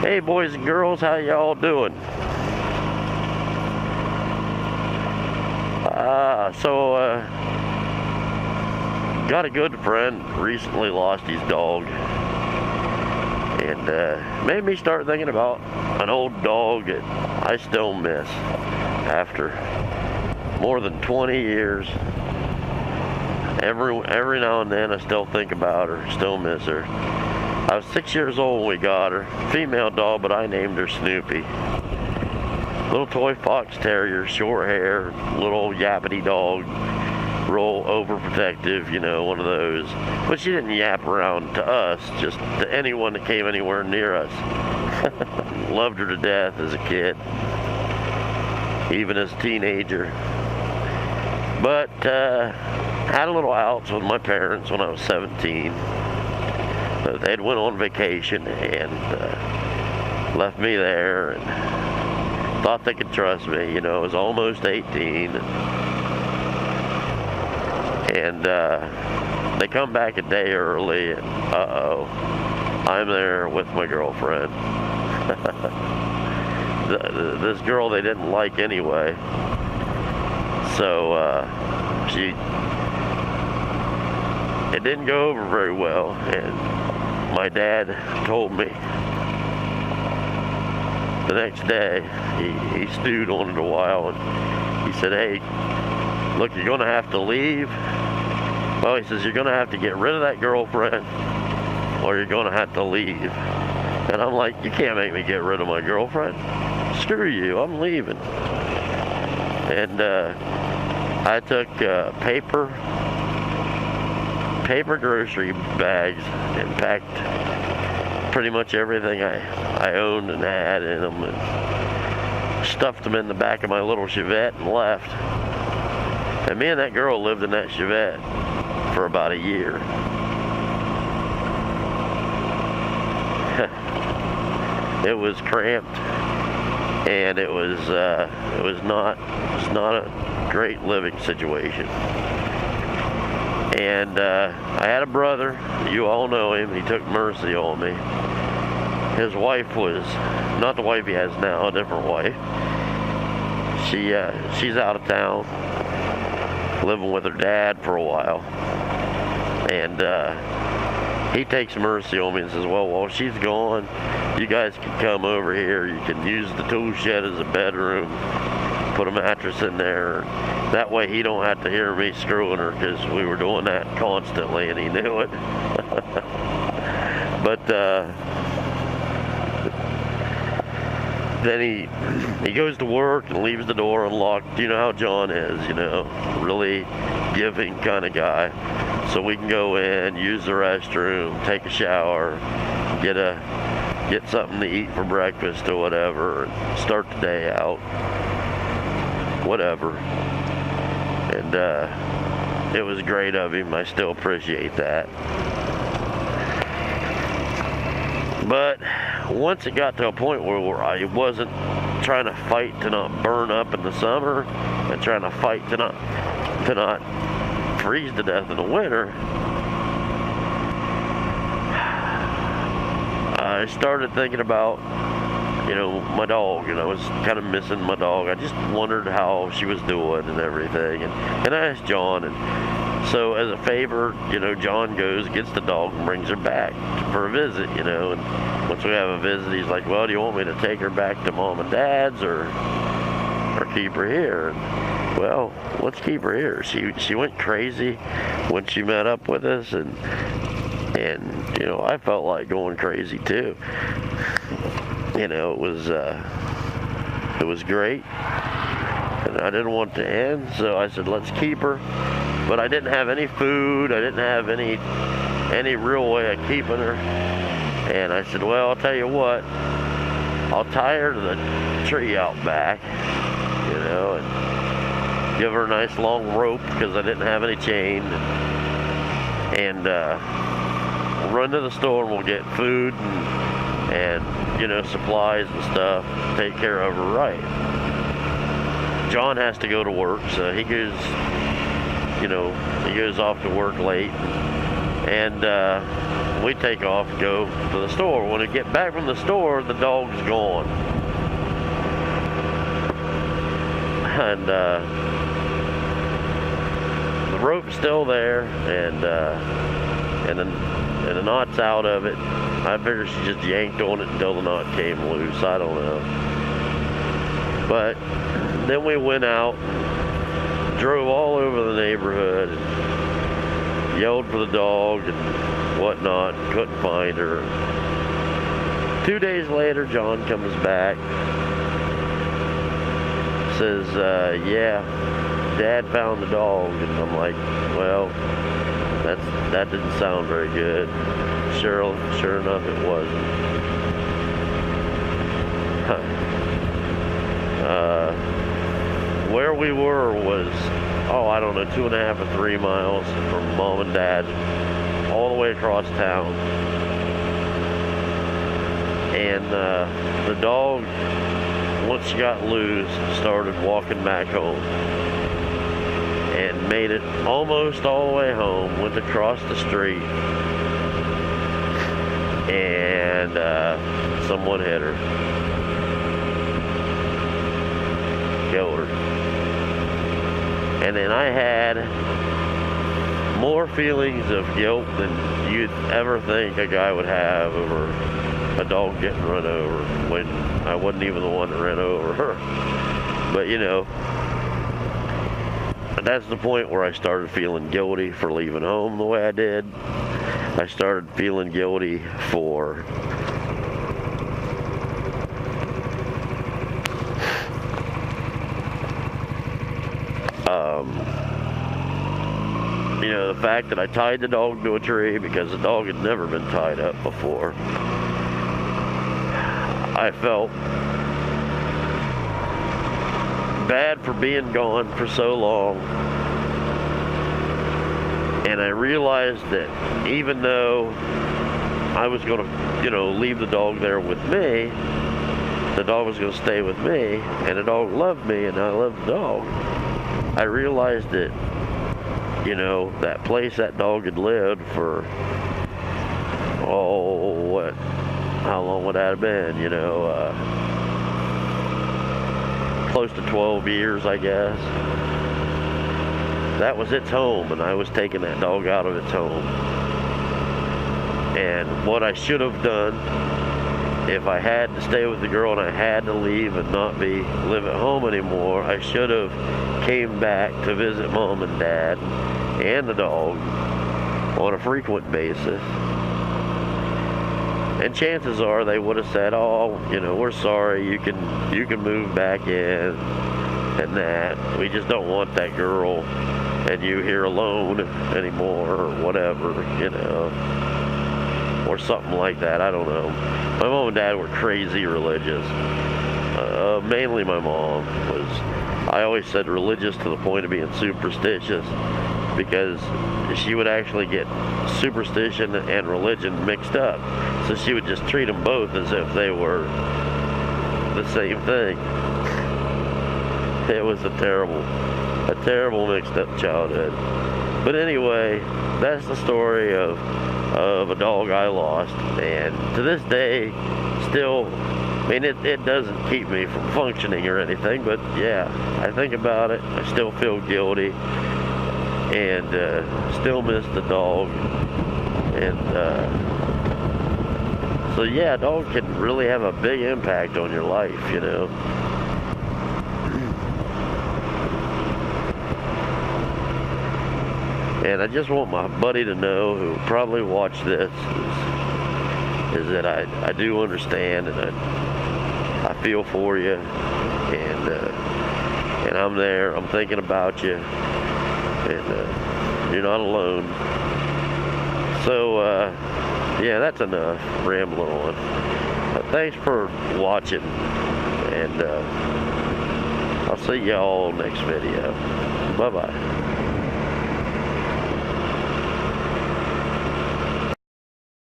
Hey boys and girls, how y'all doing? Got a good friend recently lost his dog, and made me start thinking about an old dog that I still miss after more than 20 years. Every now and then I still think about her, still miss her. I was 6 years old when we got her. Female dog, but I named her Snoopy. Little toy fox terrier, short hair, little yappity dog, real overprotective, you know, one of those. But she didn't yap around to us, just to anyone that came anywhere near us. Loved her to death as a kid, even as a teenager. But had a little outs with my parents when I was 17. They'd went on vacation and left me there and thought they could trust me. You know, I was almost 18. And they come back a day early and uh-oh, I'm there with my girlfriend. This girl they didn't like anyway. So it didn't go over very well, and my dad told me the next day, he stewed on it a while, and he said, hey, look, you're going to have to leave. Well, he says, you're going to have to get rid of that girlfriend, or you're going to have to leave. And I'm like, you can't make me get rid of my girlfriend. Screw you, I'm leaving. And I took paper grocery bags and packed pretty much everything I owned and had in them, and stuffed them in the back of my little Chevette and left. And me and that girl lived in that Chevette for about a year. It was cramped, and it was not a great living situation. And I had a brother, you all know him, he took mercy on me. His wife was, not the wife he has now, a different wife. She's out of town, living with her dad for a while. And he takes mercy on me and says, well, while she's gone, you guys can come over here, you can use the tool shed as a bedroom, put a mattress in there. That way he don't have to hear me screwing her, because we were doing that constantly and he knew it. But then he goes to work and leaves the door unlocked. You know how John is, you know, really giving kind of guy. So we can go in, use the restroom, take a shower, get something to eat for breakfast or whatever, and start the day out. Whatever. And it was great of him. I still appreciate that. But once it got to a point where I wasn't trying to fight to not burn up in the summer and trying to fight to not freeze to death in the winter, I started thinking about, you know, my dog, and I was kind of missing my dog. I just wondered how she was doing and everything, and I asked John, and so as a favor, you know, John goes, gets the dog, and brings her back for a visit, you know, and once we have a visit, he's like, well, do you want me to take her back to Mom and Dad's, or keep her here? And, well, let's keep her here. She went crazy when she met up with us, and you know, I felt like going crazy too. You know, it was great, and I didn't want it to end, so I said, let's keep her. But I didn't have any food, I didn't have any real way of keeping her. And I said, well, I'll tell you what, I'll tie her to the tree out back, you know, and give her a nice long rope, because I didn't have any chain, and we'll run to the store and we'll get food and you know, supplies and stuff, take care of her right. John has to go to work, so he goes off to work late. And we take off and go to the store. When we get back from the store, the dog's gone. And the rope's still there, and the knot's out of it. I figure she just yanked on it until the knot came loose. I don't know. But then we went out, drove all over the neighborhood, and yelled for the dog and whatnot, couldn't find her. 2 days later, John comes back, says, yeah, Dad found the dog. And I'm like, well, that didn't sound very good. Sure enough, it wasn't. Where we were was, I don't know, 2.5 or 3 miles from Mom and Dad, all the way across town. And the dog, once she got loose, started walking back home. And made it almost all the way home, went across the street. And someone hit her. Killed her. And then I had more feelings of guilt than you'd ever think a guy would have over a dog getting run over, when I wasn't even the one that ran over her. But you know, that's the point where I started feeling guilty for leaving home the way I did. I started feeling guilty for you know, the fact that I tied the dog to a tree because the dog had never been tied up before. I felt bad for being gone for so long. And I realized that even though I was going to, you know, leave the dog there with me, the dog was going to stay with me, and the dog loved me, and I loved the dog. I realized that, you know, that place that dog had lived for, how long would that have been, you know, close to 12 years, I guess. That was its home, and I was taking that dog out of its home. And what I should have done, if I had to stay with the girl and I had to leave and not live at home anymore, I should have came back to visit Mom and Dad and the dog on a frequent basis. And chances are they would have said, oh, you know, we're sorry, you can move back in and that. We just don't want that girl and you here alone anymore, or whatever, you know, or something like that. I don't know. My mom and dad were crazy religious. Mainly my mom was, I always said religious to the point of being superstitious, because she would actually get superstition and religion mixed up. So she would just treat them both as if they were the same thing. It was a terrible mixed up childhood. But anyway, that's the story of a dog I lost. And to this day, still, I mean, it doesn't keep me from functioning or anything, but yeah, I think about it, I still feel guilty, and still miss the dog. And so yeah, a dog can really have a big impact on your life, you know. And I just want my buddy to know, who will probably watch this, is that I do understand, and I feel for you, and I'm there, I'm thinking about you, and you're not alone. So yeah, that's enough rambling on. Thanks for watching, and I'll see y'all next video. Bye bye.